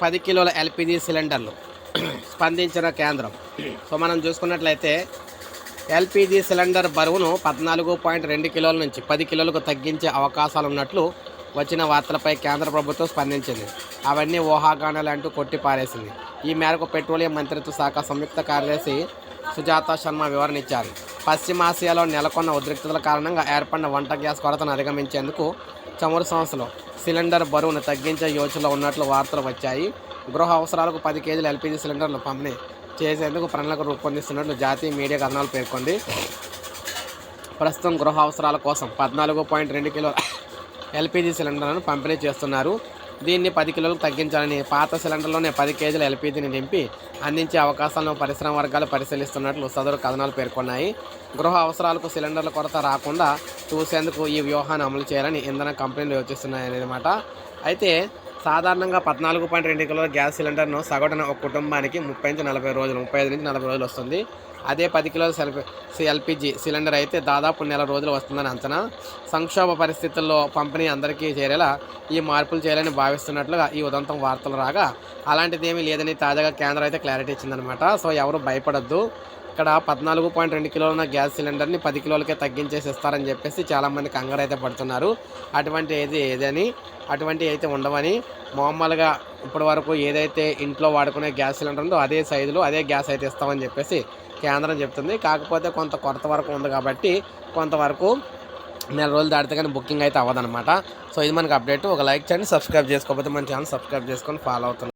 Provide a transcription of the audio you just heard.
10 కిలోల ఎల్పిజి సిలిండర్లు స్పందించిన కేంద్రం. సో మనం చూసుకున్నట్లయితే ఎల్పిజి సిలిండర్ బరువును 14.2 కిలోల నుంచి 10 కిలోలకు తగ్గించే అవకాశాలున్నట్లు వచ్చిన వార్తలపై కేంద్ర ప్రభుత్వం స్పందించింది. అవన్నీ ఊహాగానాలు అంటూ కొట్టిపారేసింది. ఈ మేరకు పెట్రోలియం మంత్రిత్వ శాఖ సంయుక్త కార్యదర్శి సుజాత శర్మ వివరణ ఇచ్చారు. పశ్చిమాసియాలో నెలకొన్న ఉద్రిక్తతల కారణంగా ఏర్పడిన వంట గ్యాస్ కొరతను అధిగమించేందుకు చమురు సంస్థలు సిలిండర్ బరువును తగ్గించే యోచనలో ఉన్నట్లు వార్తలు వచ్చాయి. గృహ అవసరాలకు 10 కేజీల ఎల్పిజి సిలిండర్లు పంపిణీ చేసేందుకు ప్రణాళిక రూపొందిస్తున్నట్లు జాతీయ మీడియా కథనాలు పేర్కొంది. ప్రస్తుతం గృహ అవసరాల కోసం 14.2 కిలోల ఎల్పిజి సిలిండర్లను పంపిణీ చేస్తున్నారు. దీన్ని 10 కిలోలకు తగ్గించాలని, పాత సిలిండర్లోనే 10 కేజీల ఎల్పిజిని నింపి అందించే అవకాశాలను పరిశ్రమ వర్గాలు పరిశీలిస్తున్నట్లు సదరు కథనాలు పేర్కొన్నాయి. గృహ అవసరాలకు సిలిండర్ల కొరత రాకుండా చూసేందుకు ఈ వ్యూహాన్ని అమలు చేయాలని ఇంధన కంపెనీలు యోచిస్తున్నాయన్నమాట. అయితే సాధారణంగా 14.2 కిలోల గ్యాస్ సిలిండర్ను సగటున ఒక కుటుంబానికి 35 నుంచి 40 రోజులు వస్తుంది. అదే 10 కిలోల ఎల్పిజి సిలిండర్ అయితే దాదాపు నెల రోజులు వస్తుందని అంచనా. సంక్షోభ పరిస్థితుల్లో పంపిణీ అందరికీ చేరేలా ఈ మార్పులు చేయాలని భావిస్తున్నట్లుగా ఈ ఉదంతం వార్తలు రాగా, అలాంటిది ఏమీ లేదని తాజాగా కేంద్రం అయితే క్లారిటీ ఇచ్చిందనమాట. సో ఎవరు భయపడొద్దు. ఇక్కడ 14.2 కిలోల ఉన్న గ్యాస్ సిలిండర్ని 10 కిలోలకే తగ్గించేసి ఇస్తారని చెప్పేసి చాలామంది కంగారు అయితే పడుతున్నారు. అటువంటి అయితే ఉండవని, మామూలుగా ఇప్పటి వరకు ఏదైతే ఇంట్లో వాడుకునే గ్యాస్ సిలిండర్ ఉందో అదే సైజులో అదే గ్యాస్ అయితే ఇస్తామని చెప్పేసి కేంద్రం చెప్తుంది. కాకపోతే కొంత కొరత వరకు ఉంది కాబట్టి కొంతవరకు నెల రోజులు దాటితే కానీ బుకింగ్ అయితే అవ్వదన్నమాట. సో ఇది మనకు అప్డేట్. ఒక లైక్ చేయండి, సబ్స్క్రైబ్ చేసుకోకపోతే మన ఛానల్ సబ్స్క్రైబ్ చేసుకొని ఫాలో అవుతున్నాను.